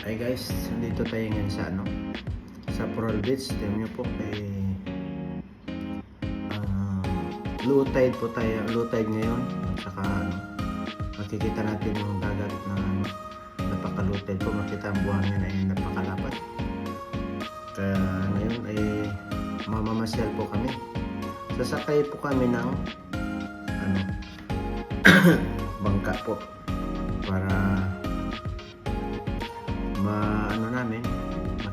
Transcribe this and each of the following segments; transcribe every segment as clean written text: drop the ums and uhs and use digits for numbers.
Hi guys, nandito tayo ngayon sa sa Coral Beach. Tingnan niyo po low tide po tayo, low tide ngayon. Saka makikita natin yung dagat na napaka low tide po. Makita ang buhangin ay napakalapat. Kaya ngayon ay mamamasyal po kami. Sasakay po kami ng bangka po para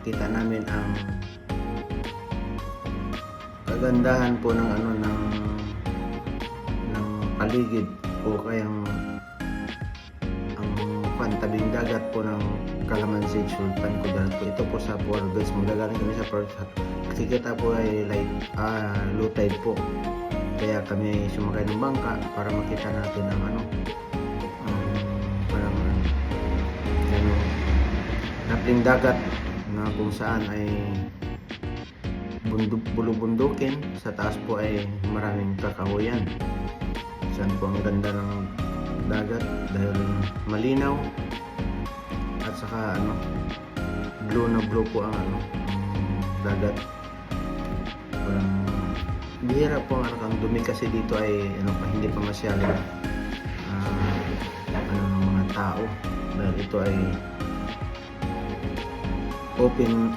makita namin ang kagandahan po ng ng paligid o kayang ang pantabing dagat po ng Calamansi, Sultan Kudarat po. Ito po sa Coral Beach. Magagaling kami sa Coral Beach. Nakikita po ay low tide po. Kaya kami sumakay ng bangka para makita natin ang napling dagat na kung saan ay bulubundukin. Sa taas po ay maraming kakahuyan. Saan po ang ganda ng dagat dahil malinaw at saka blue na blue po ang dagat. Bihira po ang dumi kasi dito ay hindi pa masyadong ng mga tao dahil ito ay open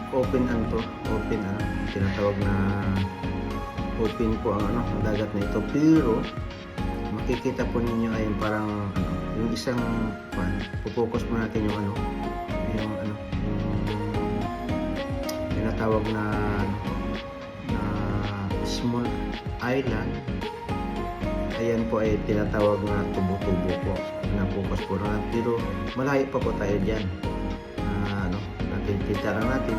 tinatawag na open po ang dagat na ito. Pero makikita po ninyo ay parang yung isang pupokus mo natin yung yung tinatawag na small island. Ayan po ay tinatawag na tubo-tubo po na focus po na, pero malayo pa po tayo dyan. Kita lang natin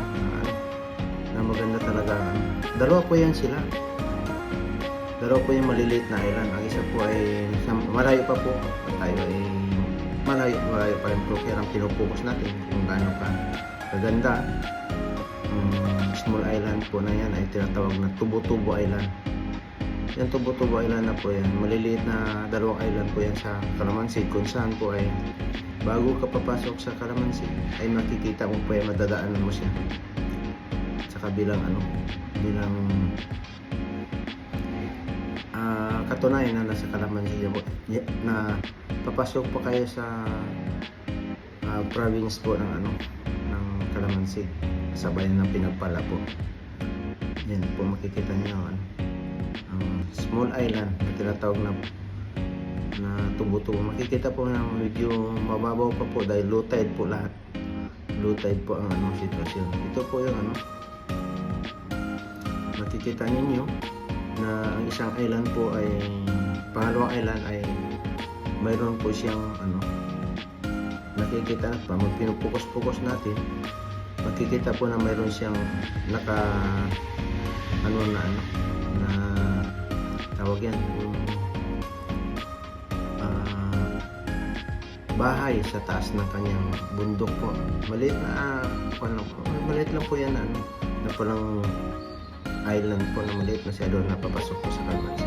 na maganda talaga. Dalawa po yan sila. Dalawa po yung maliliit na island. Ang isa po ay malayo pa po. Tayo ay malayo pa rin po. Kaya ang pinupokus natin kung gaano ka kaganda. Small island po na yan ay tinatawag na Tubo-Tubo Island. Yan Tubo-Tubo Island na po yan. Maliliit na dalawang island po yan sa Calamansi, kung saan po ay bago ka papasok sa Calamansi ay makikita mo po ay madadaanan mo siya. Saka bilang katunayan na nasa Calamansi na papasok po kayo sa province po ng Calamansi sa bayan ng Pinagpala po. Yan po makikita niyo ang small island na tinatawag na tubo-tubo. Makikita po ng medyo mababaw pa po dahil low tide po lahat. Low tide po ang sitwasyon. Ito po yung makikita ninyo na ang isang island po ay pangalawang island ay mayroon po siyang nakikita na pa pinupokus-pokus natin, makikita po na mayroon siyang naka na tawag yan bahay sa taas ng kanyang bundok po. Maliit lang po yan na palang island po na maliit na siya doon napapasok po sa Calamansi.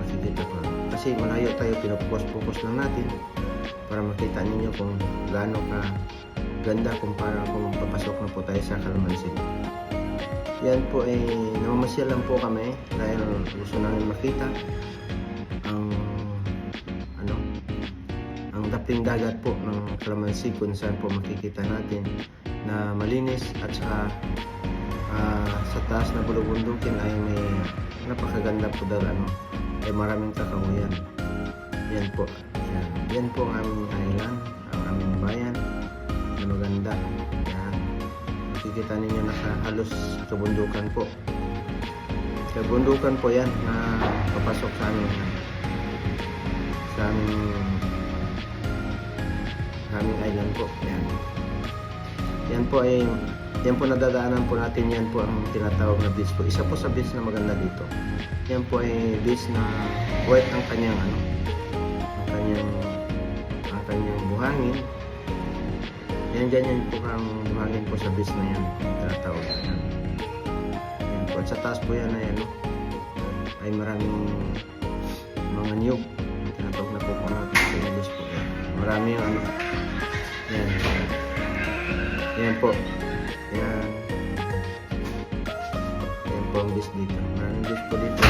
Makikita po. Kasi malayo tayo, pinupokus-pokus lang natin para makita ninyo kung gaano ka ganda kumpara kung papasok na po tayo sa Calamansi. Yan po ay namamasyal lang po kami dahil gusto namin makita ang daping dagat po ng Calamansi, kung saan po makikita natin na malinis at saka sa taas na bulubundukin ay may napakaganda po dahil ay maraming kakahuyan. Yan po. Yan po ang aming island, ang aming bayan na maganda. Yan. Makikita ninyo halos kabundukan po. Kabundukan po yan na papasok sa aming island po. Yan po nadadaanan po natin. Yan po ang tinatawag na beach po. Isa po sa beach na maganda dito. Yan po ay beach na white ang kanyang buhangin. Yan po ang buhangin po sa beach na yan. Tinatawag na yan. Yan po. At sa taas po yan ay maraming mga niyog. Tinatawag na po natin sa beach po yan. Marami yung yan. Yan po. Yan. Yan po ang beach dito. Maraming beach po dito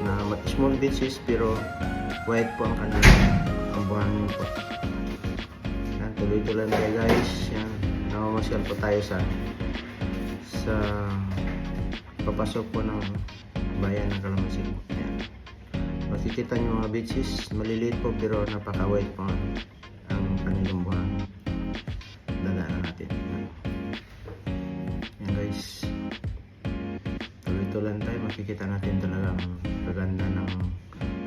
na small beaches pero white po ang kanilang ang buhangin po. Yan, tuloy-tuloy tayo guys. Yan, namamasyal po tayo sa papasok po ng bayan ng Calamansig. Yan. Makikita nyo mga beaches, maliliit po pero napaka-white po ang kanilang buhangin. Dadaanan natin. Yan guys. Tuloy-tuloy tayo, makikita natin talagang kaganda ng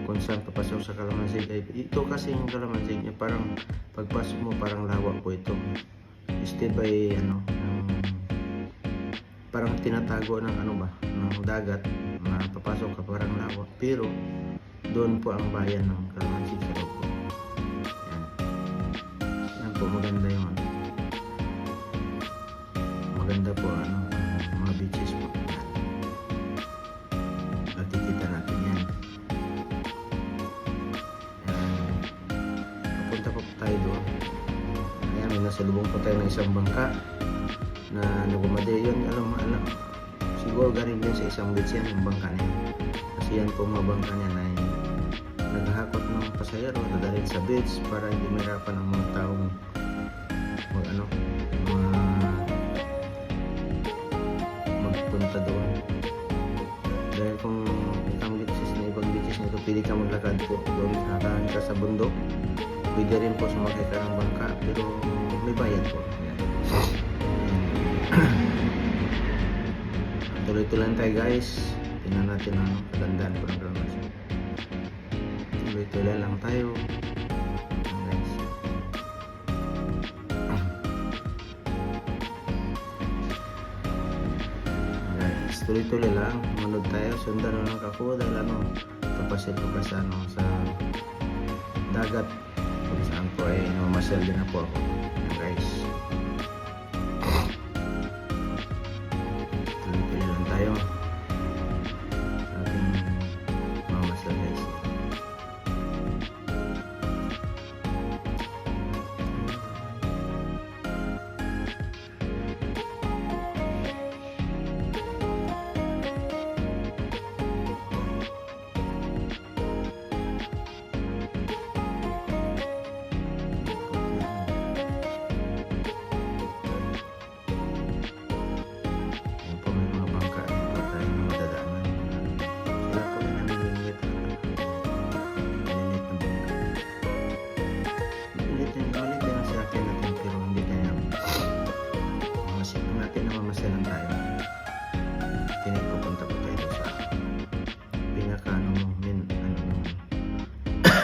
kung saan papasok sa Calamansig. Ito kasi yung Calamansig niya, parang pagpasok mo parang lawak po ito. Instead by parang tinatago ng ng dagat na papasok ka parang lawak. Pero doon po ang bayan ng Calamansig sa loob po. Yan. Yan po, maganda yung maganda po mga beaches po. Nakikita natin yan. Papunta po tayo doon. Ayan, may nasalubong po tayo ng isang bangka na nagumade. Yun, alam, siguro galing din sa isang beach yan, yung bangka na yan. Kasi yan po mga bangka niya na naghahakot ng pasayero dadalhin sa beach para hindi mahirapan ang mga taong magpunta doon. Dahil kung ang beaches na ibang beaches nito, pwede ka maglakad po doon, kakahan ka sa bundok, pwede rin po sumakay ka ng bangka pero may bayad po. Tuloy-tuloy tayo guys, tingnan natin ang kagandaan po ng Calamansig. Tuloy-tuloy lang tayo guys. Guys, tuloy-tuloy lang, manood tayo, sundan lang ako dahil papasit ko ka sa dagat kung saan po ay mamasyal din na po ako. Guys, tuloy-tuloy lang tayo sa ating mamasyal guys.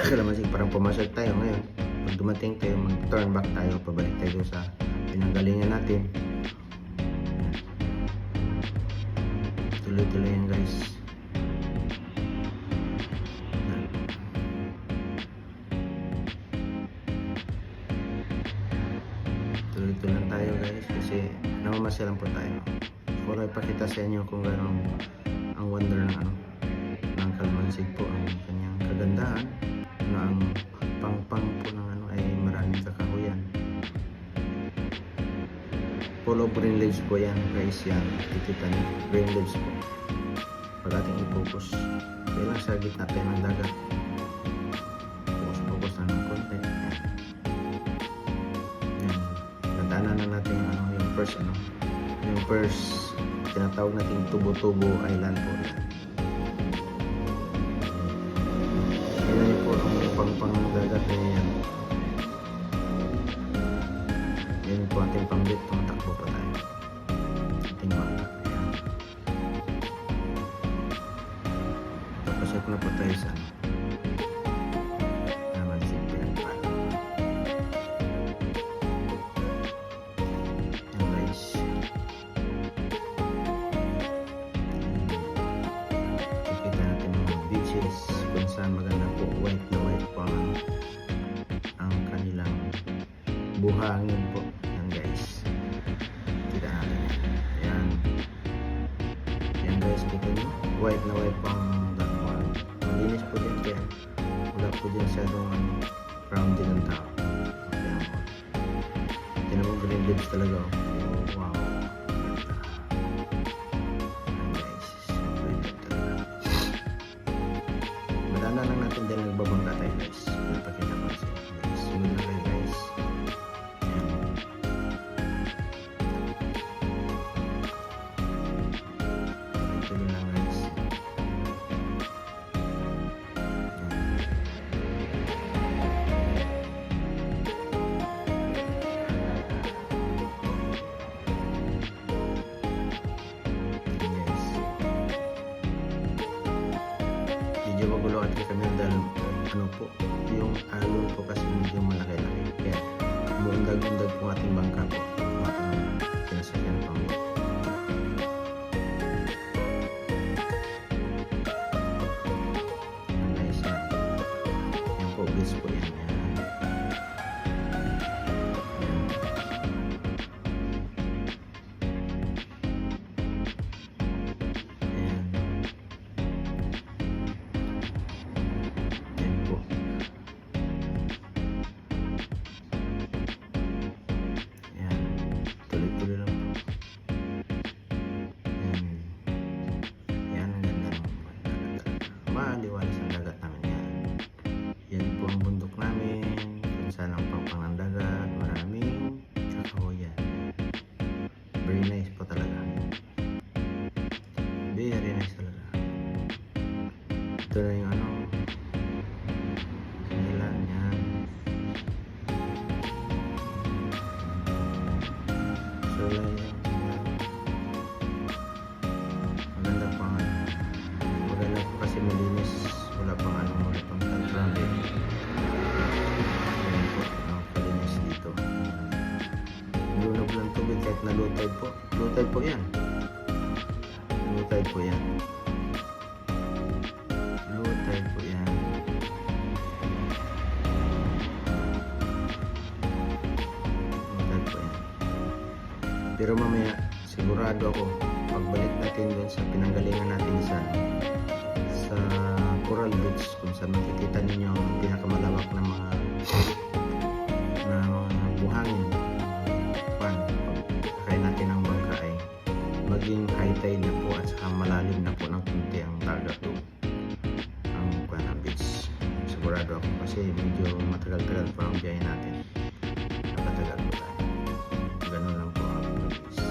Calamansig, parang pumasok tayo ngayon. Pag dumating tayo, mag-turn back tayo, pabalik tayo sa pinanggalingan natin. Tuloy-tuloy yan guys. Tuloy-tuloy lang tayo guys kasi namamasyalan po tayo. Para ipakita sa inyo kung gano'ng ang wonder ng Calamansig po, ang kanyang kagandahan na ang pangpang po ng ay maraming kakahuyan. Full of green leaves po yan guys, yan kikita niyo, green leaves po. Pag ating i-focus kailang sa gitna tayo ng dagat, focus na ng konti. Yan, nadaanan na natin yung first tinatawag natin Tubo-Tubo Island po yan. Pang dagat na yan. Yan po ating pambit, tumatakbo pa tayo. Ating bangka. Ayan. Papasok na po tayo sa Calamansig pinagpala. Yan guys. Kikita natin mga beaches kung saan maganda po, white na white po ang kanilang buhangin po. Yan guys, kita natin yan. Yan guys, kita nyo, white na white po ang buhangin. Malinis po din kaya wala po din masyadong round din ang tao. Yan po, tinan mo green leaves talaga. Oh. Wow. Ayan, guys. Siyempre, ito talaga. Madana lang natin dahil nagbabangka tayo, guys. Napakita ko sa inyo, guys. Sunod na kayo, guys. Ayan. Tuloy lang, guys. Medyo magulo at kami dahil ano po, yung alon po kasi medyo malaki-laki. Kaya buundag-undag po ating bangka po. Ating pinasakyan po. Guys, yan po, bits po yan. Maliwalas ang dagat namin yan. Yan po ang bundok namin. Kung saan ang pampang ng dagat. Maraming kakahuyan. Very nice po talaga. Very nice talaga. Ito na yung ano. Kanilan yan. So yan. Maganda po ang ano. Maganda po kasi malinis, wala pang ano, wala pang tagrambe. Ayan po, kalinis dito. Lunog ng tubig kahit na low tide po. Low tide po yan. Low tide po yan. Low tide po yan. Low tide po yan. Pero mamaya, sigurado ako, pagbalik natin dun sa pinanggalingan natin sa Coral Beach, kung saan makikita ninyo ang pinakamalawak na mga buhangin. Kaya natin ang bangka ay maging high tide na po at saka malalim na po ng kunti ang dagat doon ang Coral Beach. Sigurado ako kasi medyo matagal-tagal pa ang biyahe natin. Napatagal po tayo. Ganun lang po ang beach.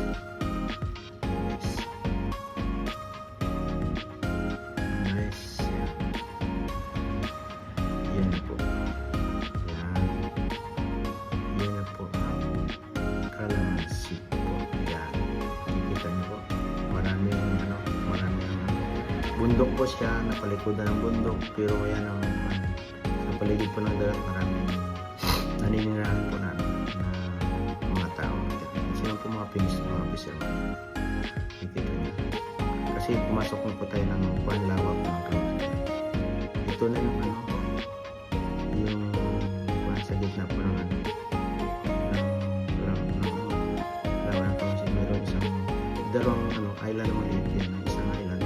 Bundok po siya, napalikodan ng bundok, pero yan ang sa paligid po ng dagat maraming naninirahan po na mga tao. Sino po mga fisherman. Kikita niya. Kasi pumasok na po tayo ng panlawak ng kamay. Ito na yung ano, yung sa gitna po ng ano, ng kamay. Meron isang dalawang ano, island na maliit yan. Isang island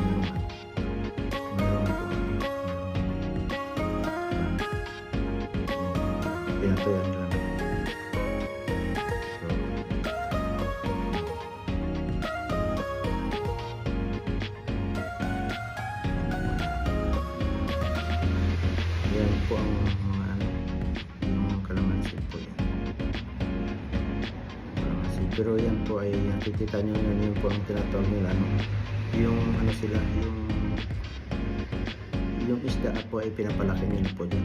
pinatuyan lang. Yan po ang mga ano, yung kalamansi po yan. Kalamansi. Pero yan po ay nakikita nyo yun po ang tinatawag nila ano, yung ano sila, yung isda po ay pinapalaki nila po dyan.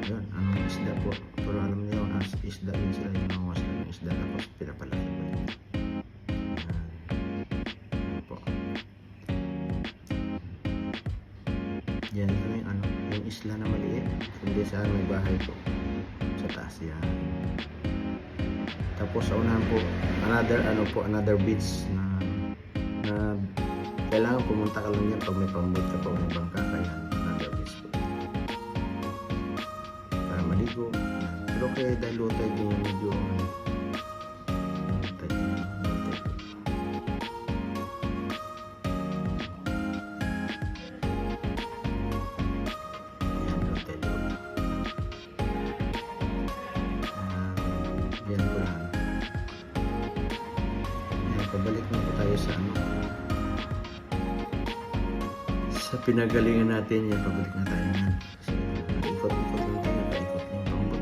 Yan, anong isda po. Pero alam niyo, as isda yun sila yung mga wasla ng isda tapos pinapalaki po yun. Yan po. Yan yung ano, yung isla na maliit. Hindi saan may bahay po. Sa taas yan. Tapos sa unahan po, another beach na kailangan pumunta ka lang yan pag may pambot ka pa o may bangka ka yan. Another beach po. Para maligo. Pero kaya dahil low tide yung medyo Pabalik na po tayo sa sa pinagalingan natin yan. Pabalik na tayo yan. Kasi ikot-ikot lang tayo. Paikot yung pambot.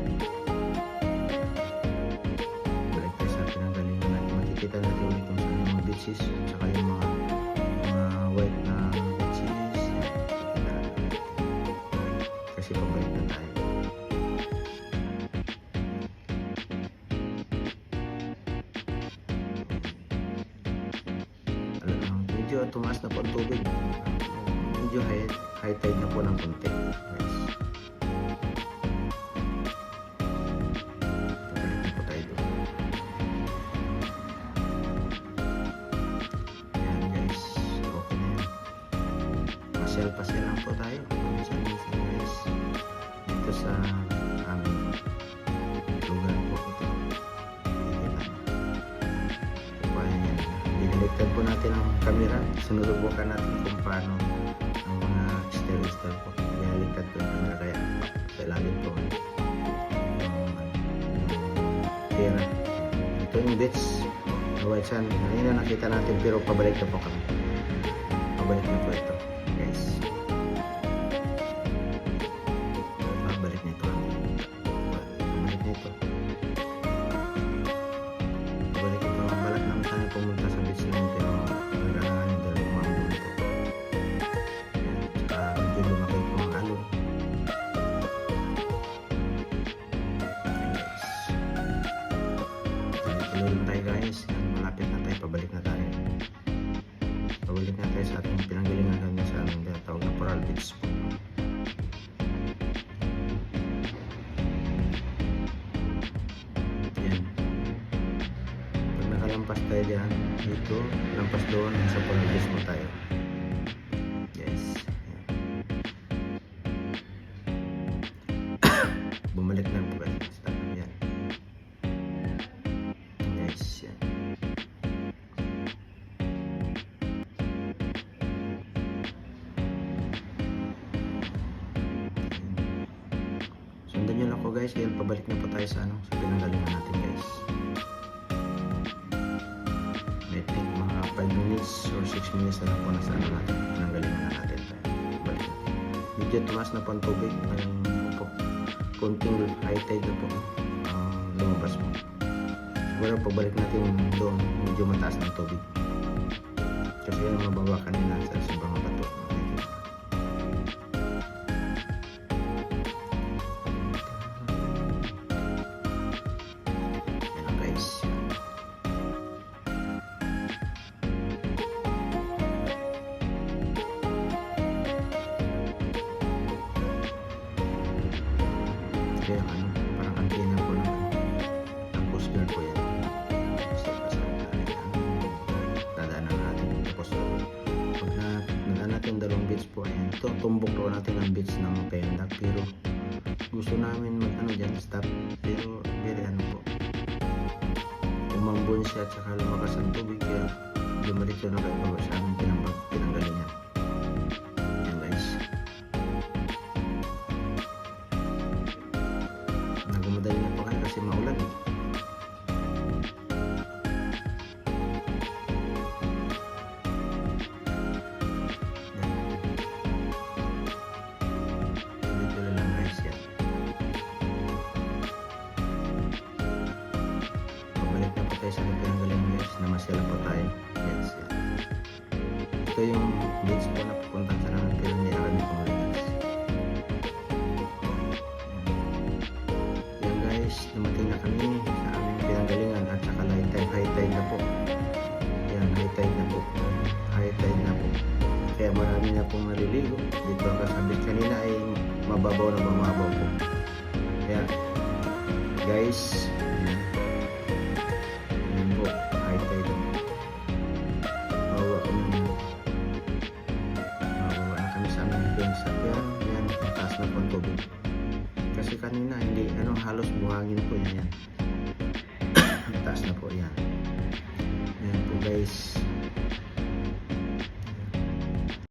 Balik tayo sa pinagalingan natin. Makikita natin ulit kung saan yung mga beaches at saka yung mga white na beaches. Makikita natin. Kasi pabalik na tayo. Medyo tumaas na po ang tubig. Medyo high tide na po ng konti. Guys. Pabalik na po tayo doon. Ayan guys. Okay na yan. Pasyal lang po tayo. Pasyal guys. Dito sa aming lugar po ito. Binaligtad po natin ang camera. Sinusubukan natin kung paano ang mga style po. Binaligtad po yung camera kaya sa ilalim po yung pera. Ito yung beach na white sand. Ngayon na nakita natin pero pabalik na po kami. Pabalik na po ito guys. Pabalik na ito. Pabalik na ito. Pabalik ito. Balak naman tayo pumunta sa beach namin pero nagkakaroon yung dalawang mga ito. Saka medyo lumaki po ang alon. Tuloy na tayo guys. Malapit na tayo. Pabalik na tayo. Pabalik na tayo sa ating pinanggalingan kami sa aming tinatawag na Coral Beach po. Yan. Pag nakalampas tayo dyan, dito, lampas doon, sa Coral Beach mo tayo. Yes. Yan. Bumalik na po guys. Stop. Yan. Yes. Yan. Sundan nyo lang po guys. Yan, pabalik na po tayo sa sa pinanggalingan natin guys. I think mga 5 minutes or 6 minutes na lang po nasa natin. Pinanggalingan na natin. Balik natin. Medyo tumas na po ang tubig. Ngayon po, konting high tide na po lumabas po. Siguro pabalik natin doon, medyo mataas ng tubig. Kasi yung mababa kanina sa sobrang bato. Yan guys. Kaya parang antena po ng Coast Guard po yan. Kasi dadaanan natin. Tapos pag nadaan natin dalawang beach po, ayan. Ito, tumbok po natin ang beach ng Pendak. Pero gusto namin dyan, stop. Pero very po. Umambon siya at saka lumakas ang tubig. Kaya dumaritso na kayo sa aming pinanggalingan. Ayan guys. Nagmamadali na po kayo kasi maulan. Dito lang guys yan. Pabalik na po tayo sa pinanggalingan guys. Namasyala po tayo. Yes, yan. Ito yung beach po na pupuntahan sa namin pero hindi kami pumuli guys. Yan guys, dumating na kami sa aming pinanggalingan at saka high tide na po. Yan, high tide na po. High tide na po. Kaya marami na pong naliligo. Dito ang kasabit kanina ay mababaw na bumabaw po. Kaya guys, yan. Yan po, high tide. Mabawa na kami sa aming pinagsak. Yan, mataas na po ang tubig. Kasi kanina hindi halos buhangin po yan. Taas na po yan. Yan po guys.